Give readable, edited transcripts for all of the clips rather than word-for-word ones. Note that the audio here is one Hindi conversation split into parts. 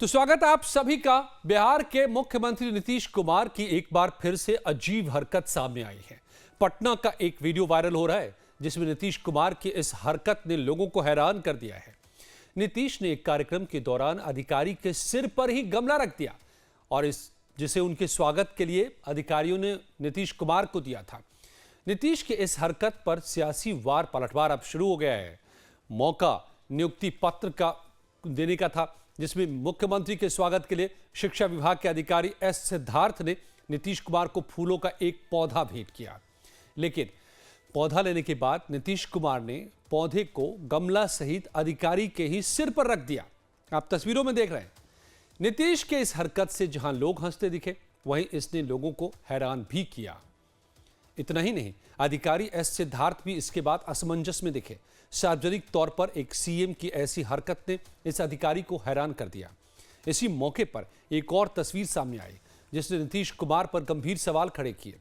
तो स्वागत आप सभी का। बिहार के मुख्यमंत्री नीतीश कुमार की एक बार फिर से अजीब हरकत सामने आई है। पटना का एक वीडियो वायरल हो रहा है जिसमें नीतीश कुमार की इस हरकत ने लोगों को हैरान कर दिया है। नीतीश ने एक कार्यक्रम के दौरान अधिकारी के सिर पर ही गमला रख दिया और जिसे उनके स्वागत के लिए अधिकारियों ने नीतीश कुमार को दिया था। नीतीश के इस हरकत पर सियासी वार पलटवार अब शुरू हो गया है। मौका नियुक्ति पत्र का देने का था जिसमें मुख्यमंत्री के स्वागत के लिए शिक्षा विभाग के अधिकारी एस सिद्धार्थ ने नीतीश कुमार को फूलों का एक पौधा भेंट किया। लेकिन पौधा लेने के बाद नीतीश कुमार ने पौधे को गमला सहित अधिकारी के ही सिर पर रख दिया। आप तस्वीरों में देख रहे हैं। नीतीश के इस हरकत से जहां लोग हंसते दिखे वहीं इसने लोगों को हैरान भी किया। इतना ही नहीं, अधिकारी एस सिद्धार्थ भी इसके बाद असमंजस में दिखे। सार्वजनिक तौर पर एक सीएम की ऐसी हरकत ने इस अधिकारी को हैरान कर दिया। इसी मौके पर एक और तस्वीर सामने आई जिसने नीतीश कुमार पर गंभीर सवाल खड़े किए।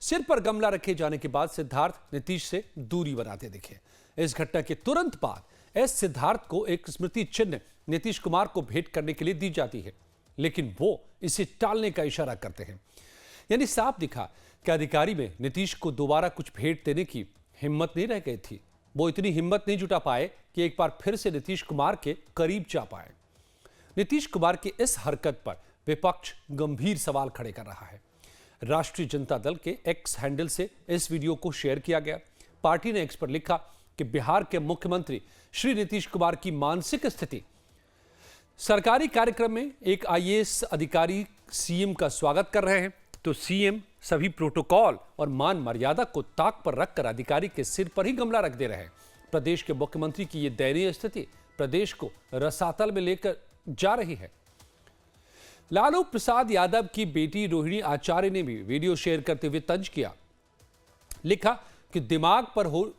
सिर पर गमला रखे जाने के बाद सिद्धार्थ नीतीश से दूरी बनाते दिखे। इस घटना के तुरंत बाद एस सिद्धार्थ को एक स्मृति चिन्ह नीतीश कुमार को भेंट करने के लिए दी जाती है, लेकिन वो इसे टालने का इशारा करते हैं। यानी साफ दिखा कि अधिकारी में नीतीश को दोबारा कुछ भेंट देने की हिम्मत नहीं रह गई थी। वो इतनी हिम्मत नहीं जुटा पाए कि एक बार फिर से नीतीश कुमार के करीब जा पाए। नीतीश कुमार की इस हरकत पर विपक्ष गंभीर सवाल खड़े कर रहा है। राष्ट्रीय जनता दल के एक्स हैंडल से इस वीडियो को शेयर किया गया। पार्टी ने एक्स पर लिखा कि बिहार के मुख्यमंत्री श्री नीतीश कुमार की मानसिक स्थिति। सरकारी कार्यक्रम में एक आईएएस अधिकारी सीएम का स्वागत कर रहे हैं तो सीएम सभी प्रोटोकॉल और मान मर्यादा को ताक पर रखकर अधिकारी के सिर पर ही गमला रख दे रहे हैं। प्रदेश के मुख्यमंत्री की यह दयनीय स्थिति प्रदेश को रसातल में लेकर जा रही है। लालू प्रसाद यादव की बेटी रोहिणी आचार्य ने भी वीडियो शेयर करते हुए तंज किया। लिखा कि दिमाग पर हो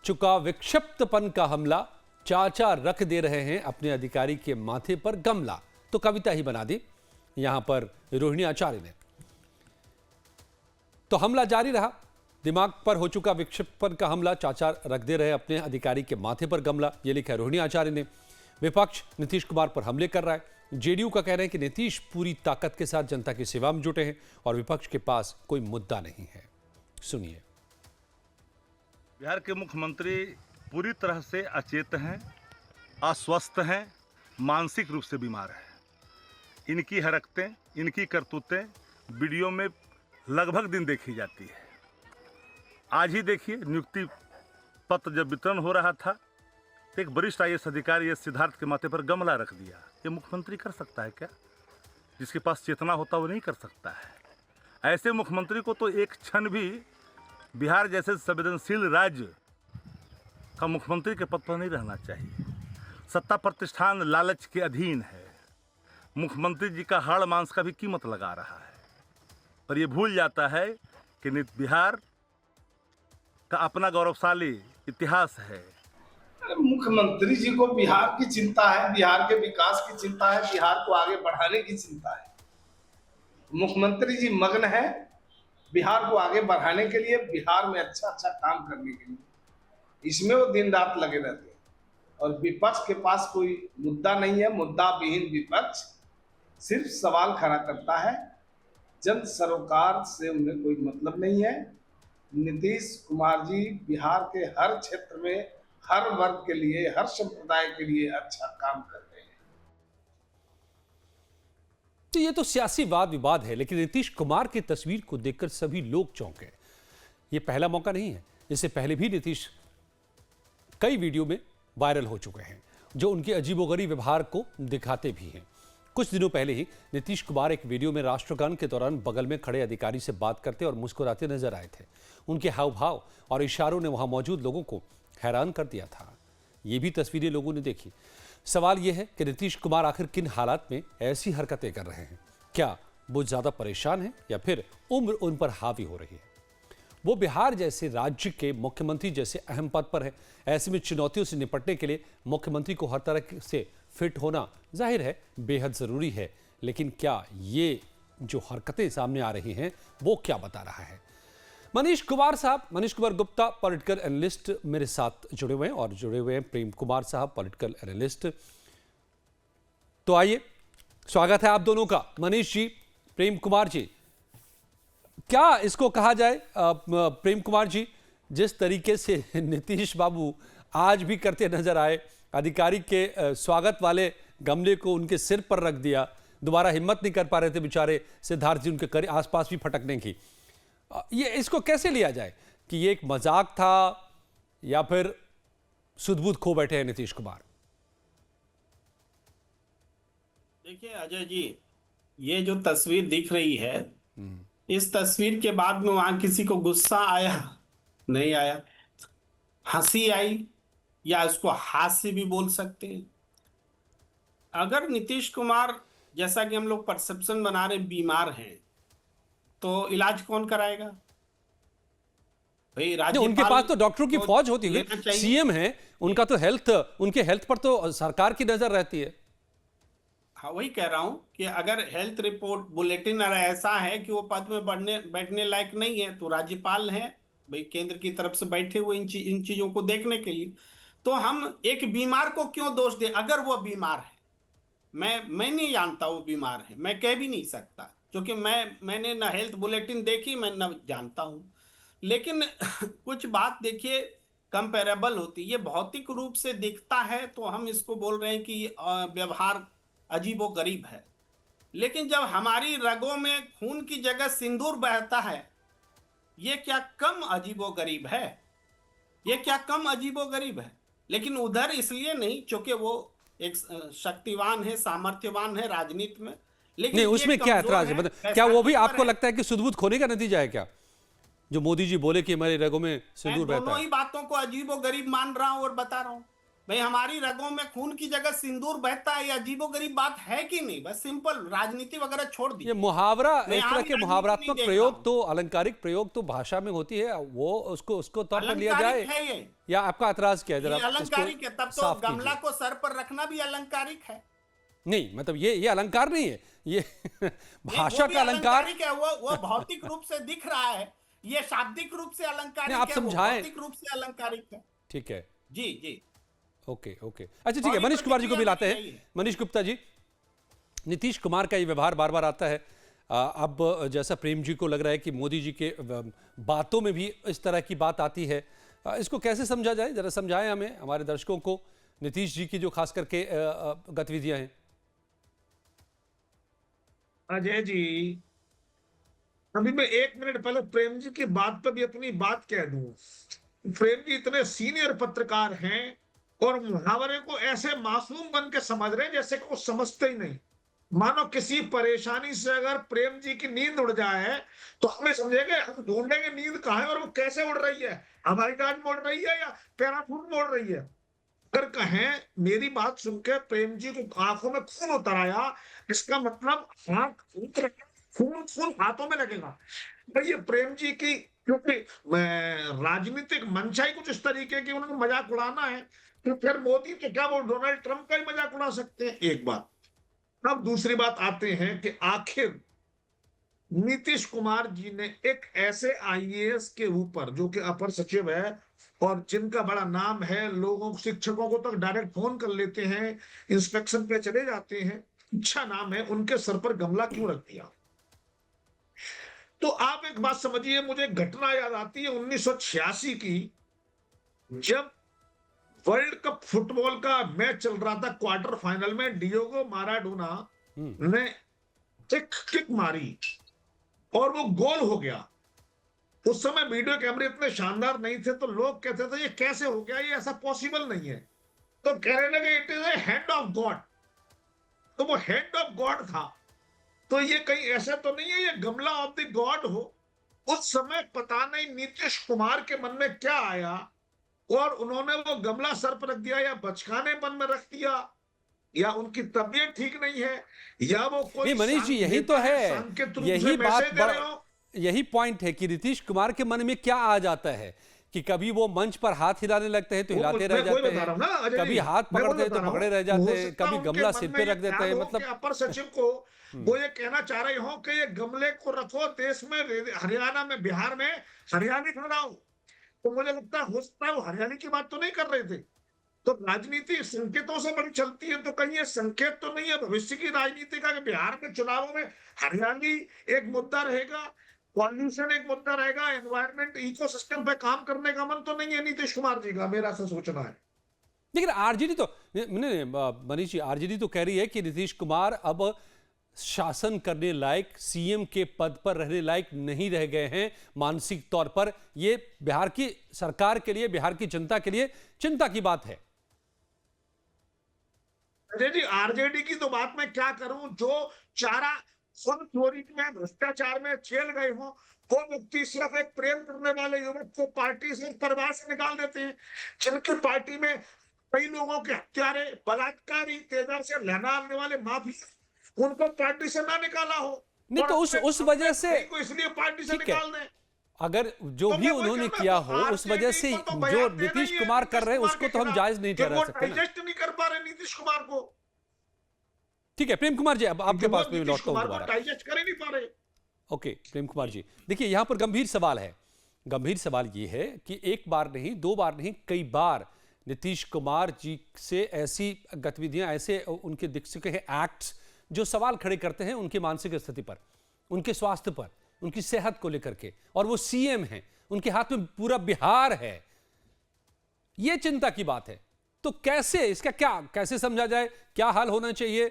चुका विक्षिप्तपन का हमला, चाचा रख दे रहे हैं अपने अधिकारी के माथे पर गमला। तो कविता ही बना दी यहां पर रोहिणी आचार्य ने। तो हमला जारी रहा। दिमाग पर हो चुका विक्षिप्तपन का हमला, चाचा रख दे रहे अपने अधिकारी के माथे पर गमला, ये लिखा है रोहिणी आचार्य ने। विपक्ष नीतीश कुमार पर हमले कर रहा है। जेडीयू का कहना है कि नीतीश पूरी ताकत के साथ जनता की सेवा में जुटे हैं और विपक्ष के पास कोई मुद्दा नहीं है। सुनिए। बिहार के मुख्यमंत्री पूरी तरह से अचेत हैं, अस्वस्थ हैं, मानसिक रूप से बीमार हैं। इनकी हरकतें, इनकी करतूतें वीडियो में लगभग दिन देखी जाती है। आज ही देखिए, नियुक्ति पत्र जब वितरण हो रहा था तो एक वरिष्ठ आईएएस अधिकारी एस सिद्धार्थ के माथे पर गमला रख दिया। ये मुख्यमंत्री कर सकता है क्या? जिसके पास चेतना होता वो नहीं कर सकता है। ऐसे मुख्यमंत्री को तो एक क्षण भी बिहार जैसे संवेदनशील राज्य का मुख्यमंत्री के पद पर नहीं रहना चाहिए। सत्ता प्रतिष्ठान लालच के अधीन है। मुख्यमंत्री जी का हाड़ मांस का भी कीमत लगा रहा है, पर ये भूल जाता है कि बिहार का अपना गौरवशाली इतिहास है। मुख्यमंत्री जी को बिहार की चिंता है, बिहार के विकास की चिंता है, बिहार को आगे बढ़ाने की चिंता है। मुख्यमंत्री जी मग्न है बिहार को आगे बढ़ाने के लिए, बिहार में अच्छा काम करने के लिए। इसमें वो दिन रात लगे रहते हैं और विपक्ष के पास कोई मुद्दा नहीं है। मुद्दा विहीन विपक्ष सिर्फ सवाल खड़ा करता है। जन सरोकार से उन्हें कोई मतलब नहीं है। नीतीश कुमार जी बिहार के हर क्षेत्र में, हर वर्ग के लिए, हर संप्रदाय के लिए अच्छा काम कर रहे हैं। तो ये तो सियासी वाद विवाद है, लेकिन नीतीश कुमार की तस्वीर को देखकर सभी लोग चौंके। ये पहला मौका नहीं है। इससे पहले भी नीतीश कई वीडियो में वायरल हो चुके हैं जो उनके अजीबोगरीब व्यवहार को दिखाते भी हैं। कुछ दिनों पहले ही नीतीश कुमार एक वीडियो में राष्ट्रगान के दौरान बगल में खड़े अधिकारी से बात करते और मुस्कुराते नजर आए थे। उनके हाव भाव और इशारों ने वहां मौजूद लोगों को हैरान कर दिया था। ये भी तस्वीरें लोगों ने देखी। सवाल यह है कि नीतीश कुमार आखिर किन हालात में ऐसी हरकतें कर रहे हैं? क्या वो ज्यादा परेशान हैं या फिर उम्र उन पर हावी हो रही है? वो बिहार जैसे राज्य के मुख्यमंत्री जैसे अहम पद पर है। ऐसे में चुनौतियों से निपटने के लिए मुख्यमंत्री को हर तरह से फिट होना जाहिर है बेहद जरूरी है। लेकिन क्या ये जो हरकतें सामने आ रही हैं वो क्या बता रहा है? मनीष कुमार गुप्ता पॉलिटिकल एनालिस्ट मेरे साथ जुड़े हुए हैं और जुड़े हुए हैं प्रेम कुमार साहब पॉलिटिकल एनालिस्ट। तो आइए, स्वागत है आप दोनों का। मनीष जी, प्रेम कुमार जी, क्या इसको कहा जाए? प्रेम कुमार जी, जिस तरीके से नीतीश बाबू आज भी करते नजर आए, अधिकारी के स्वागत वाले गमले को उनके सिर पर रख दिया, दोबारा हिम्मत नहीं कर पा रहे थे बेचारे सिद्धार्थ जी उनके आसपास भी फटकने की। ये इसको कैसे लिया जाए कि ये एक मजाक था या फिर सुध-बुध खो बैठे हैं नीतीश कुमार? देखिए अजय जी, ये जो तस्वीर दिख रही है, इस तस्वीर के बाद में वहां किसी को गुस्सा आया? नहीं आया। हंसी आई, या इसको हास्य भी बोल सकते हैं। अगर नीतीश कुमार, जैसा कि हम लोग परसेप्शन बना रहे, बीमार हैं, तो इलाज कौन कराएगा भाई? नहीं, उनके पास तो डॉक्टरों की फौज होती है, लेना चाहिए। सीएम है, उनका तो उनके हेल्थ पर तो सरकार की नजर रहती है। हाँ, वही कह रहा हूं कि अगर हेल्थ रिपोर्ट बुलेटिन ऐसा है कि वो पद में बैठने लायक नहीं है, तो राज्यपाल हैं भाई, केंद्र की तरफ से बैठे हुए इन चीजों को देखने के लिए। तो हम एक बीमार को क्यों दोष दें? अगर वो बीमार है, मैं नहीं जानता वो बीमार है, मैं कह भी नहीं सकता, क्योंकि मैंने ना हेल्थ बुलेटिन देखी, मैं ना जानता हूं। लेकिन कुछ बात देखिए, कंपेरेबल होती है। ये भौतिक रूप से दिखता है तो हम इसको बोल रहे हैं कि व्यवहार अजीबो गरीब है, लेकिन जब हमारी रगों में खून की जगह सिंदूर बहता है, ये क्या कम अजीबो गरीब है? ये क्या कम अजीबो गरीब है? लेकिन उधर इसलिए नहीं, क्योंकि वो एक शक्तिवान है, सामर्थ्यवान है राजनीति में। लेकिन नहीं, उसमें क्या ऐतराज है? मतलब क्या वो भी आपको है? लगता है कि सुध-बुध खोने का नतीजा है क्या, जो मोदी जी बोले कि हमारे रगों में सिंदूर मैं बहता दोनों है? ही बातों को अजीबो गरीब मान रहा हूं और बता रहा हूं भाई, हमारी रगों में खून की जगह सिंदूर बहता है, ये अजीबो गरीब बात है कि नहीं? बस सिंपल, राजनीति वगैरह छोड़ दी। ये मुहावरा, मैं इस तरह आम के राजनीति मुहावरात्मक नहीं देख प्रयोग रहा हूं। तो, अलंकारिक प्रयोग तो भाषा में होती है, वो उसको तौर पर लिया जाए, अलंकारिक है ये। या आपका ऐतराज क्या है? ये जरा अलंकारिक है, तब तो साफ गमला कीजिए। को सर पर रखना भी अलंकारिक है। नहीं, मतलब ये अलंकार नहीं है, ये भाषा वो भी का अलंकार। अलंकारिक है, वो भौतिक रूप से दिख रहा है, ये शाब्दिक रूप से अलंकारिक नहीं, आप है, वो समझाएं। भौतिक रूप से अलंकारिक है। ठीक है, जी जी। ओके ओके, अच्छा ठीक है, और ये मनीष कुमार जी को भी प्रतिक्रिया लाते मेरी यही हैं। है। मनीष गुप्ता जी, नीतीश कुमार का ये व्यवहार बार बार आता है। अब जैसा प्रेम जी को लग रहा है कि मोदी जी के बातों में भी इस तरह की बात आती है, इसको कैसे समझा जाए? जरा समझाएं हमें, हमारे दर्शकों को, नीतीश जी की जो खास करके गतिविधियां हैं। अजय जी, अभी मैं 1 मिनट पहले प्रेम जी की बात पे भी अपनी बात कह दूं। प्रेम जी इतने सीनियर पत्रकार हैं और मुहावरे को ऐसे मासूम बन के समझ रहे हैं जैसे कि वो समझते ही नहीं। मानो किसी परेशानी से अगर प्रेम जी की नींद उड़ जाए तो हमें समझेंगे, हम ढूंढेंगे नींद कहाँ है और वो कैसे उड़ रही है, हवाई जहाज में उड़ रही है या पैराशूट में उड़ रही है। अगर कहें, मेरी बात सुन के प्रेम जी को आंखों में खून उतर आया, इसका मतलब खून खून हाथों में लगेगा भाई। ये प्रेम जी की, क्योंकि राजनीतिक मंशा ही कुछ इस तरीके की, उन्होंने मजाक उड़ाना है, तो फिर मोदी तो क्या वो डोनाल्ड ट्रंप का ही मजाक उड़ा सकते हैं? एक बात। अब दूसरी बात आते हैं कि आखिर नीतीश कुमार जी ने एक ऐसे आईएएस के ऊपर, जो कि अपर सचिव है और जिनका बड़ा नाम है, लोगों शिक्षकों को तक डायरेक्ट फोन कर लेते हैं, इंस्पेक्शन पे चले जाते हैं, अच्छा नाम है, उनके सर पर गमला क्यों रख दिया? तो आप एक बात समझिए, मुझे घटना याद आती है 1986 की, जब वर्ल्ड कप फुटबॉल का मैच चल रहा था, क्वार्टर फाइनल में डियोगो माराडोना ने किक मारी और वो गोल हो गया। उस समय वीडियो कैमरे इतने शानदार नहीं थे, तो लोग कहते थे ये कैसे हो गया, ये ऐसा पॉसिबल नहीं है। तो कहने लगे it is a hand of God. तो वो हैंड ऑफ गॉड था, तो ये कहीं ऐसा तो नहीं है ये गमला ऑफ द गॉड हो। उस समय पता नहीं नीतीश कुमार के मन में क्या आया और उन्होंने वो गमला सर पर रख दिया, या बचकाने मन में रख दिया, या उनकी तबीयत ठीक नहीं है, या वो कोई नहीं मनीष जी, यही तो है, यही बात, यही पॉइंट है कि नीतीश कुमार के मन में क्या आ जाता है कि कभी वो मंच पर हाथ हिलाने लगते हैं तो हिलाते रह जाते हैं, कभी हाथ पकड़ते हैं तो पकड़े रह जाते हैं, कभी गमला सिर पे रख देते हैं। मतलब अपर सचिव को वो ये कहना चाह रहे हो कि ये गमले को रखो देश में, हरियाणा में, बिहार में हरियाणी खड़ा हो, तो मुझे लगता है हो सकता है वो हरियाणी की बात तो नहीं कर रहे थे, तो राजनीति संकेतों से बड़ी चलती है, तो कहीं ये संकेत तो नहीं है भविष्य की राजनीति का कि बिहार के चुनावों में हरियाली एक मुद्दा रहेगा, पॉल्यूशन एक मुद्दा रहेगा, एनवायरमेंट इकोसिस्टम पे काम करने का मन तो नहीं है नीतीश कुमार जी का, मेरा ऐसा सोचना है। लेकिन आरजेडी तो मनीष जी, आरजेडी तो कह रही है कि नीतीश कुमार अब शासन करने लायक, सीएम के पद पर रहने लायक नहीं रह गए हैं मानसिक तौर पर। यह बिहार की सरकार के लिए, बिहार की जनता के लिए चिंता की बात है। अजय जी, आरजेडी की तो बात मैं क्या करूं, जो चारा फल चोरी में, भ्रष्टाचार में जेल गए हो, वो व्यक्ति सिर्फ एक प्रेम करने वाले युवक को पार्टी से, परिवार से निकाल देते हैं, जिनकी पार्टी में कई लोगों के हत्यारे, बलात्कारी, तेजाब से लहना आने वाले माफिया, उनको पार्टी से ना निकाला हो। नहीं तो उस वजह से को इसलिए पार्टी से ठीक है, निकाल दें। अगर जो तो भी उन्होंने किया हो उस वजह से जो नीतीश कुमार कर रहे हैं उसको तो हम जायज नहीं ठहरा सकते ना। डाइजेस्ट नहीं कर पा रहे नीतीश कुमार को। ठीक है प्रेम कुमार जी, अब आपके पास में लौटता हूं दोबारा। डाइजेस्ट कर ही नहीं पा रहे। ओके प्रेम कुमार जी, देखिए यहां पर गंभीर सवाल है। गंभीर सवाल यह है कि एक बार नहीं, दो बार नहीं, कई बार नीतीश कुमार जी से ऐसी गतिविधियां, ऐसे उनके दिक्कत के एक्ट्स जो सवाल खड़े करते हैं उनकी मानसिक स्थिति पर, उनके स्वास्थ्य पर, उनकी सेहत को लेकर के, और वो सीएम हैं, उनके हाथ में पूरा बिहार है। यह चिंता की बात है। तो कैसे इसका कैसे समझा जाए, क्या हाल होना चाहिए?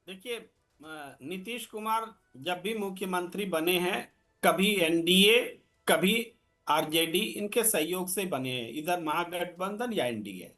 देखिए, नीतीश कुमार जब भी मुख्यमंत्री बने हैं, कभी एनडीए, कभी आरजेडी, इनके सहयोग से बने हैं, इधर महागठबंधन या एनडीए।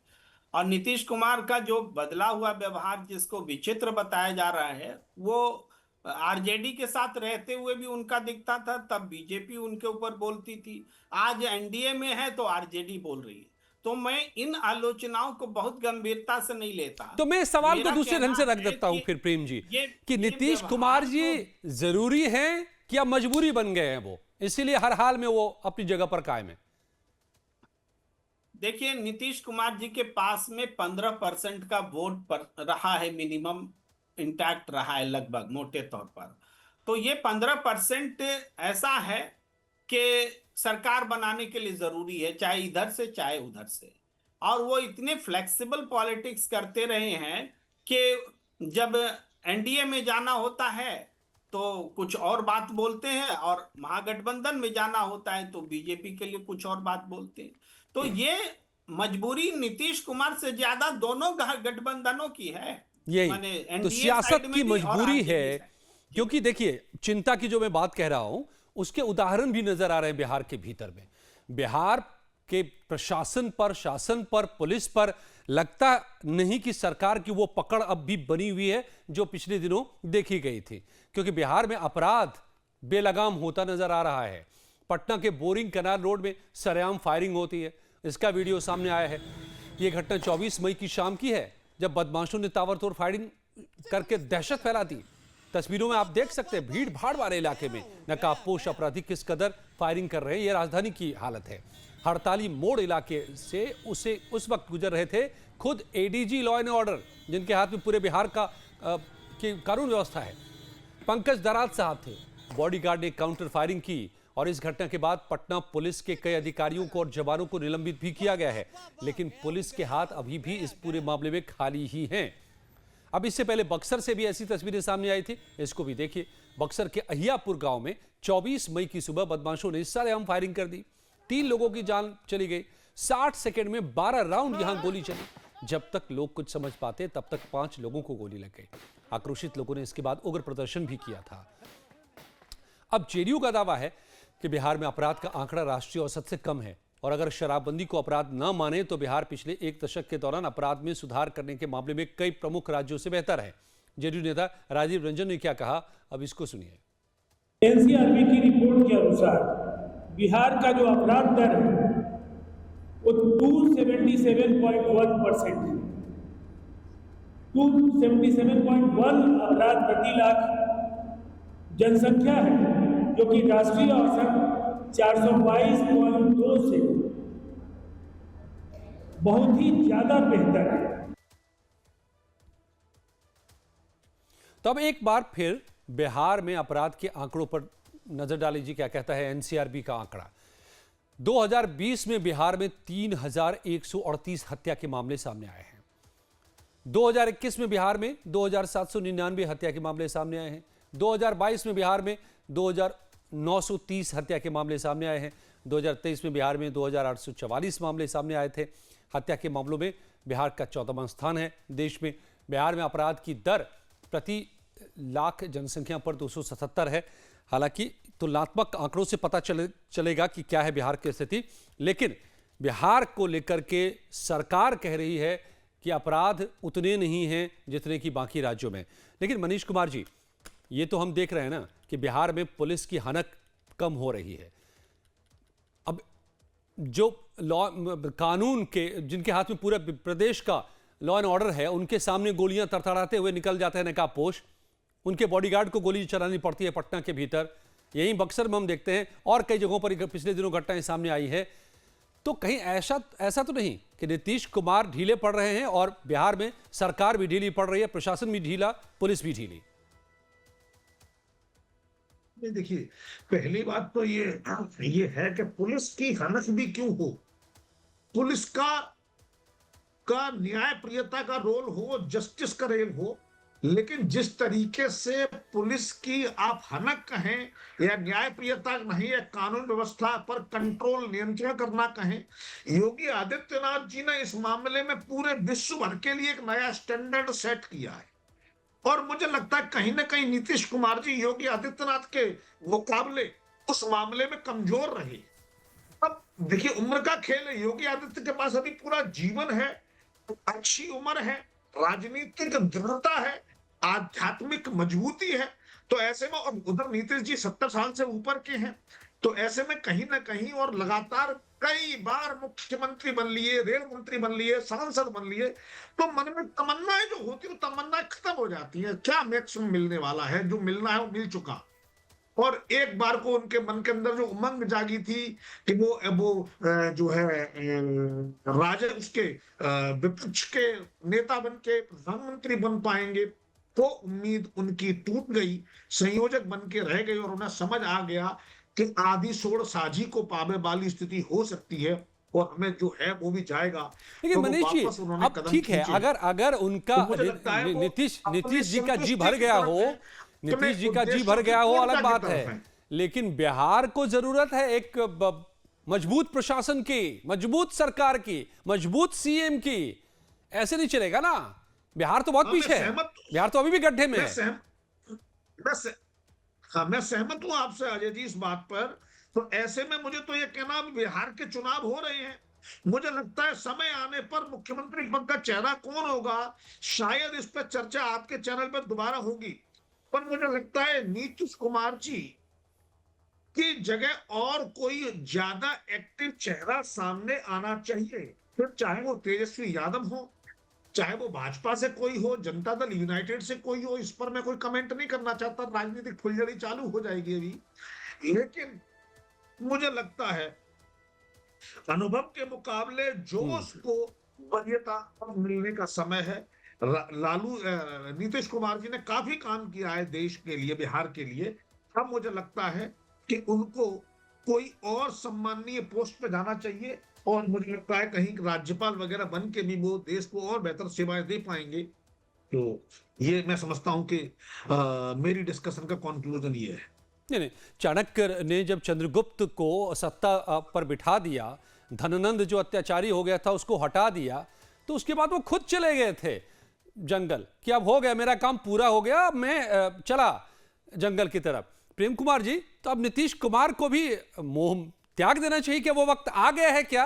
और नीतीश कुमार का जो बदला हुआ व्यवहार, जिसको विचित्र बताया जा रहा है, वो आरजेडी के साथ रहते हुए भी उनका दिखता था, तब बीजेपी उनके ऊपर बोलती थी, आज एनडीए में है तो आरजेडी बोल रही है। तो मैं इन आलोचनाओं को बहुत गंभीरता से नहीं लेता। तो मैं सवाल को दूसरे ढंग से रख देता हूं फिर प्रेम जी, कि नीतीश कुमार जी जरूरी हैं कि अब मजबूरी बन गए हैं वो, इसीलिए हर हाल में वो अपनी जगह पर कायम है? देखिए, नीतीश कुमार जी के पास में 15% का वोट पर रहा है, मिनिमम इंटैक्ट रहा है लगभग मोटे तौर पर। तो ये 15% ऐसा है कि सरकार बनाने के लिए जरूरी है, चाहे इधर से चाहे उधर से। और वो इतने फ्लेक्सिबल पॉलिटिक्स करते रहे हैं कि जब एनडीए में जाना होता है तो कुछ और बात बोलते हैं, और महागठबंधन में जाना होता है तो बीजेपी के लिए कुछ और बात बोलते हैं। तो ये मजबूरी नीतीश कुमार से ज्यादा दोनों गठबंधनों की है। यही तो सियासत की मजबूरी है, क्योंकि देखिए चिंता की जो मैं बात कह रहा हूं उसके उदाहरण भी नजर आ रहे हैं बिहार के भीतर में। बिहार के प्रशासन पर, शासन पर, पुलिस पर लगता नहीं कि सरकार की वो पकड़ अब भी बनी हुई है जो पिछले दिनों देखी गई थी, क्योंकि बिहार में अपराध बेलगाम होता नजर आ रहा है। पटना के बोरिंग कैनाल रोड में सरेआम फायरिंग होती है, इसका वीडियो सामने आया है। यह घटना 24 मई की शाम की है, जब बदमाशों ने ताबड़तोड़ फायरिंग करके दहशत फैला दी। तस्वीरों में आप देख सकते हैं भीड़ भाड़ वाले इलाके में नकाबपोश अपराधी किस कदर फायरिंग कर रहे हैं। यह राजधानी की हालत है। हड़ताली मोड़ इलाके से उस वक्त गुजर रहे थे खुद एडीजी लॉ एंड ऑर्डर, जिनके हाथ में पूरे बिहार का कानून व्यवस्था है, पंकज दराज साहब थे। बॉडीगार्ड ने काउंटर फायरिंग की और इस घटना के बाद पटना पुलिस के कई अधिकारियों को और जवानों को निलंबित भी किया गया है। लेकिन पुलिस के हाथ अभी भी इस पूरे मामले में खाली ही हैं। अब इससे पहले बक्सर से भी ऐसी तस्वीरें सामने आई थी, इसको भी देखिए। बक्सर के अहियापुर गांव में 24 मई की सुबह बदमाशों ने सरेआम फायरिंग कर दी, 3 लोगों की जान चली गई। 60 सेकंड में 12 राउंड यहां गोली चली। जब तक लोग कुछ समझ पाते तब तक 5 लोगों को गोली लग गई। आक्रोशित लोगों ने इसके बाद उग्र प्रदर्शन भी किया था। अब जेडीयू का दावा है कि बिहार में अपराध का आंकड़ा राष्ट्रीय औसत से कम है, और अगर शराबबंदी को अपराध न माने तो बिहार पिछले 1 दशक के दौरान अपराध में सुधार करने के मामले में कई प्रमुख राज्यों से बेहतर है। जेडीयू नेता राजीव रंजन ने क्या कहा, अब इसको सुनिए। एनसीआरबी की रिपोर्ट के अनुसार बिहार का जो अपराध दर है वो 277.1% है। 277.1 अपराध प्रति लाख जनसंख्या है, जो कि राष्ट्रीय औसत 422.2 से बहुत ही ज्यादा बेहतर है। तो अब एक बार फिर बिहार में अपराध के आंकड़ों पर नजर डालीजिए, क्या कहता है एनसीआरबी का आंकड़ा। 2020 में बिहार में 3,138 हत्या के मामले सामने आए हैं। 2021 में बिहार में 2,799 हत्या के मामले सामने आए हैं। 2022 में बिहार में 2,930 हत्या के मामले सामने आए हैं। 2023 में बिहार में 2,844 मामले सामने आए थे। हत्या के मामलों में बिहार का 14वां स्थान है देश में। बिहार में अपराध की दर प्रति लाख जनसंख्या पर 277 है। हालांकि तुलनात्मक आंकड़ों से पता चलेगा कि क्या है बिहार की स्थिति, लेकिन बिहार को लेकर के सरकार कह रही है कि अपराध उतने नहीं हैं जितने कि बाकी राज्यों में। लेकिन मनीष कुमार जी, ये तो हम देख रहे हैं ना कि बिहार में पुलिस की हनक कम हो रही है। अब जो लॉ कानून के जिनके हाथ में पूरे प्रदेश का लॉ एंड ऑर्डर है, उनके सामने गोलियां तड़तड़ाते हुए निकल जाते हैं नकाबपोश। उनके बॉडीगार्ड को गोली चलानी पड़ती है पटना के भीतर। यही बक्सर में हम देखते हैं और कई जगहों पर पिछले दिनों घटनाएं सामने आई है। तो कहीं ऐसा तो नहीं कि नीतीश कुमार ढीले पड़ रहे हैं और बिहार में सरकार भी ढीली पड़ रही है, प्रशासन भी ढीला, पुलिस भी ढीली? देखिए, पहली बात तो ये है कि पुलिस की हनक भी क्यों हो। पुलिस का न्यायप्रियता का रोल हो, जस्टिस का रोल हो, लेकिन जिस तरीके से पुलिस की आप हनक कहें या न्यायप्रियता नहीं या कानून व्यवस्था पर कंट्रोल नियंत्रण करना कहें, योगी आदित्यनाथ जी ने इस मामले में पूरे विश्व भर के लिए एक नया स्टैंडर्ड सेट किया है। और मुझे लगता है कहीं ना कहीं नीतीश कुमार जी योगी आदित्यनाथ के मुकाबले उस मामले में कमजोर रहे। अब देखिए, उम्र का खेल है। योगी आदित्य के पास अभी पूरा जीवन है, अच्छी उम्र है, राजनीतिक दृढ़ता है, आध्यात्मिक मजबूती है। तो ऐसे में, और उधर नीतीश जी 70 साल से ऊपर के हैं, तो ऐसे में कहीं ना कहीं और लगातार कई बार मुख्यमंत्री बन लिए, रेल मंत्री बन लिए, सांसद बन लिए, तो मन में तमन्नाएं जो होती है तमन्नाएं खत्म हो जाती है। क्या मैक्सिमम मिलने वाला है? जो मिलना है वो मिल चुका। और एक बार को उनके मन के अंदर जो उमंग जागी थी कि वो जो है राजा उसके विपक्ष के नेता बन के प्रधानमंत्री बन पाएंगे, तो उम्मीद उनकी टूट गई, संयोजक बन के रह गई और उन्हें समझ आ गया कि आदि सोड़ साझी को पावे वाली स्थिति हो सकती है और हमें जो है वो भी जाएगा। लेकिन तो मनीष जी, अब ठीक है, अगर उनका नीतीश जी का जी भर गया हो, नीतीश जी का जी भर गया हो, अलग बात है। लेकिन बिहार को जरूरत है एक मजबूत प्रशासन की, मजबूत सरकार की, मजबूत सीएम की। ऐसे नहीं चलेगा ना। बिहार तो बहुत पीछे है, बिहार तो अभी भी गड्ढे में है। मैं सहमत हूं आपसे अजय जी इस बात पर। तो ऐसे में मुझे तो ये कहना, बिहार के चुनाव हो रहे हैं, मुझे लगता है समय आने पर मुख्यमंत्री पद का चेहरा कौन होगा, शायद इस पर चर्चा आपके चैनल पर दोबारा होगी। पर मुझे लगता है नीतीश कुमार जी की जगह और कोई ज्यादा एक्टिव चेहरा सामने आना चाहिए। फिर चाहे वो तेजस्वी यादव हो, चाहे वो भाजपा से कोई हो, जनता दल यूनाइटेड से कोई हो, इस पर मैं कोई कमेंट नहीं करना चाहता, राजनीतिक फुलझड़ी चालू हो जाएगी अभी। लेकिन मुझे लगता है अनुभव के मुकाबले जोश को वरीयता मिलने का समय है। नीतीश कुमार जी ने काफी काम किया है देश के लिए, बिहार के लिए। अब मुझे लगता है कि उनको कोई और सम्माननीय पोस्ट पे जाना चाहिए और मुझे लगता है कहीं राज्यपाल वगैरह बन के भी वो देश को और बेहतर सेवाएं दे पाएंगे। तो ये मैं समझता हूं कि मेरी डिस्कशन का कंक्लूजन ये है। नहीं, चाणक्य ने जब चंद्रगुप्त को सत्ता पर बिठा दिया, धननंद जो अत्याचारी हो गया था उसको हटा दिया, तो उसके बाद वो खुद चले गए थे जंगल कि अब हो गया, मेरा काम पूरा हो गया, मैं चला जंगल की तरफ। प्रेम कुमार जी, तो अब नीतीश कुमार को भी मोह त्याग देना चाहिए कि वो वक्त आ गया है क्या?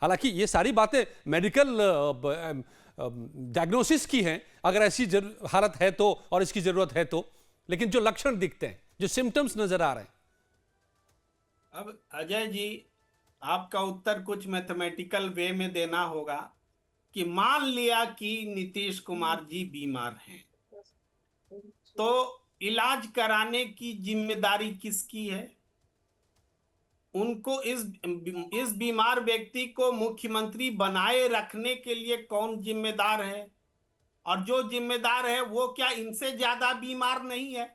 हालांकि ये सारी बातें मेडिकल डायग्नोसिस की हैं, अगर ऐसी हालत है तो और इसकी जरूरत है तो, लेकिन जो लक्षण दिखते हैं, जो सिम्टम्स नजर आ रहे हैं। अब अजय जी, आपका उत्तर कुछ मैथमेटिकल वे में देना होगा कि मान लिया कि नीतीश कुमार जी बीमार हैं, तो इलाज कराने की जिम्मेदारी किसकी है? उनको इस बीमार व्यक्ति को मुख्यमंत्री बनाए रखने के लिए कौन जिम्मेदार है? और जो जिम्मेदार है वो क्या इनसे ज्यादा बीमार नहीं है?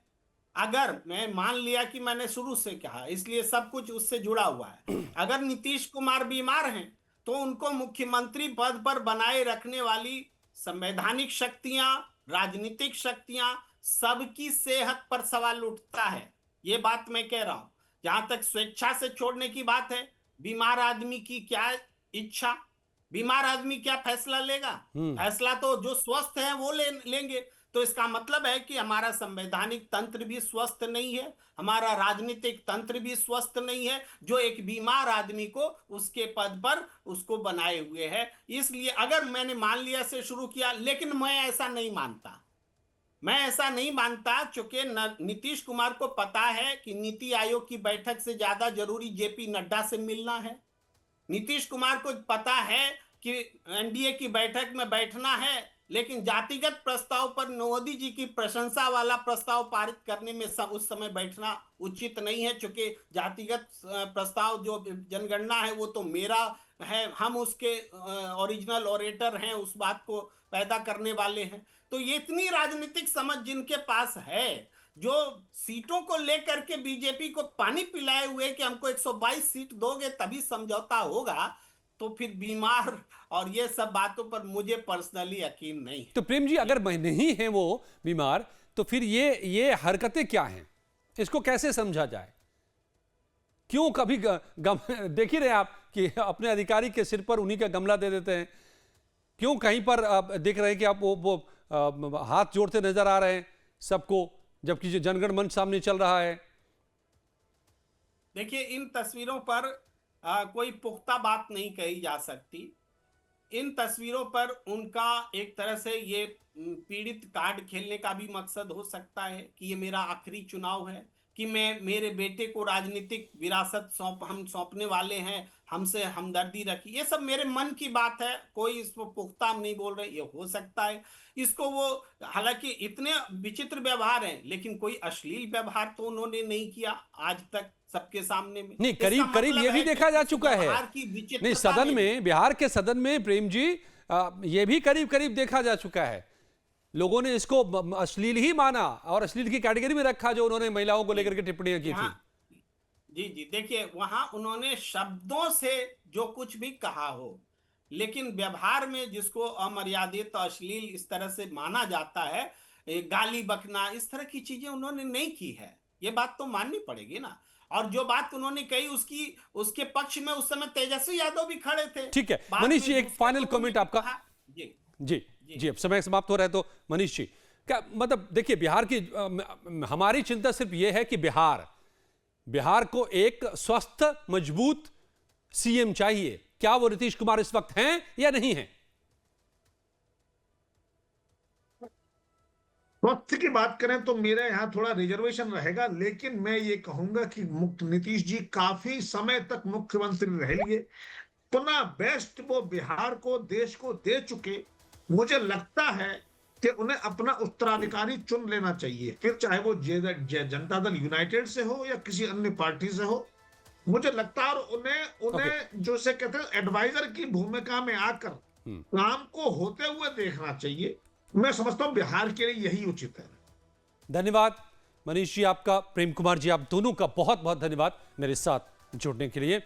अगर मैं मान लिया कि मैंने शुरू से कहा, इसलिए सब कुछ उससे जुड़ा हुआ है, अगर नीतीश कुमार बीमार हैं तो उनको मुख्यमंत्री पद पर बनाए रखने वाली संवैधानिक शक्तियां, राजनीतिक शक्तियां, सबकी सेहत पर सवाल उठता है। ये बात मैं कह रहा हूं। जहां तक स्वेच्छा से छोड़ने की बात है, बीमार आदमी की क्या इच्छा, बीमार आदमी क्या फैसला लेगा? फैसला तो जो स्वस्थ है वो लेंगे। तो इसका मतलब है कि हमारा संवैधानिक तंत्र भी स्वस्थ नहीं है, हमारा राजनीतिक तंत्र भी स्वस्थ नहीं है, जो एक बीमार आदमी को उसके पद पर उसको बनाए हुए है। इसलिए अगर मैंने मान लिया से शुरू किया, लेकिन मैं ऐसा नहीं मानता, मैं ऐसा नहीं मानता, चूंकि नीतीश कुमार को पता है कि नीति आयोग की बैठक से ज्यादा जरूरी जेपी नड्डा से मिलना है। नीतीश कुमार को पता है कि एनडीए की बैठक में बैठना है, लेकिन जातिगत प्रस्ताव पर मोदी जी की प्रशंसा वाला प्रस्ताव पारित करने में उस समय बैठना उचित नहीं है, क्योंकि जातिगत प्रस्ताव जो जनगणना है वो तो मेरा है, हम उसके ओरिजिनल ऑरेटर हैं, उस बात को पैदा करने वाले हैं। तो ये इतनी राजनीतिक समझ जिनके पास है, जो सीटों को लेकर के बीजेपी को पानी पिलाए हुए कि हमको 122 सीट दोगे तभी समझौता होगा, तो फिर बीमार और ये सब बातों पर मुझे पर्सनली यकीन नहीं है। तो प्रेम जी, अगर नहीं है वो बीमार, तो फिर ये हरकतें क्या हैं? इसको कैसे समझा जाए? क्यों कभी देख ही रहे आप कि अपने अधिकारी के सिर पर उन्हीं का गमला दे देते हैं? क्यों कहीं पर देख रहे हैं कि आप वो हाथ जोड़ते नजर आ रहे हैं सबको, जबकि जो जनगण मंच सामने चल रहा है? देखिए, इन तस्वीरों पर कोई पुख्ता बात नहीं कही जा सकती। इन तस्वीरों पर उनका एक तरह से ये पीड़ित कार्ड खेलने का भी मकसद हो सकता है कि ये मेरा आखिरी चुनाव है, कि मैं मेरे बेटे को राजनीतिक विरासत हम सौंपने वाले हैं, हमसे हमदर्दी रखी। ये सब मेरे मन की बात है, कोई इसको पुख्ता हम नहीं बोल रहे। ये हो सकता है इसको वो, हालांकि इतने विचित्र व्यवहार हैं, लेकिन कोई अश्लील व्यवहार तो उन्होंने नहीं किया आज तक सबके सामने में। नहीं, करीब करीब ये भी देखा जा चुका है। नहीं, सदन में, बिहार के सदन में प्रेम जी, ये भी करीब करीब देखा जा चुका है। लोगों ने इसको अश्लील ही माना और अश्लील की कैटेगरी में रखा, जो उन्होंने महिलाओं को लेकर के टिप्पणियां की थी। जी, देखिए, वहां उन्होंने शब्दों से जो कुछ भी कहा हो, लेकिन व्यवहार में जिसको अमर्यादित अश्लील इस तरह से माना जाता है, गाली बकना, इस तरह की चीजें उन्होंने नहीं की है। ये बात तो माननी पड़ेगी ना। और जो बात उन्होंने कही उसके पक्ष में उस समय तेजस्वी यादव भी खड़े थे। ठीक है मनीष जी, एक फाइनल कमेंट आपका। जी जी जी, अब समय समाप्त हो रहा है, तो मनीष जी क्या मतलब, देखिए बिहार की हमारी चिंता सिर्फ ये है कि बिहार को एक स्वस्थ मजबूत सीएम चाहिए। क्या वो नीतीश कुमार इस वक्त हैं या नहीं हैं? वक्त की बात करें तो मेरा यहाँ थोड़ा रिजर्वेशन रहेगा, लेकिन मैं ये कहूंगा कि नीतीश जी काफी समय तक मुख्यमंत्री रहेंगे। पुनः बेस्ट वो बिहार को, देश को दे चुके। मुझे लगता है कि उन्हें अपना उत्तराधिकारी चुन लेना चाहिए, फिर चाहे वो जनता दल यूनाइटेड से हो या किसी अन्य पार्टी से हो। मुझे लगता है उन्हें जो से कहते हैं एडवाइजर की भूमिका में आकर काम को होते हुए देखना चाहिए। मैं समझता हूं बिहार के लिए यही उचित है। धन्यवाद मनीष जी आपका, प्रेम कुमार जी आप दोनों का बहुत बहुत धन्यवाद मेरे साथ जुड़ने के लिए।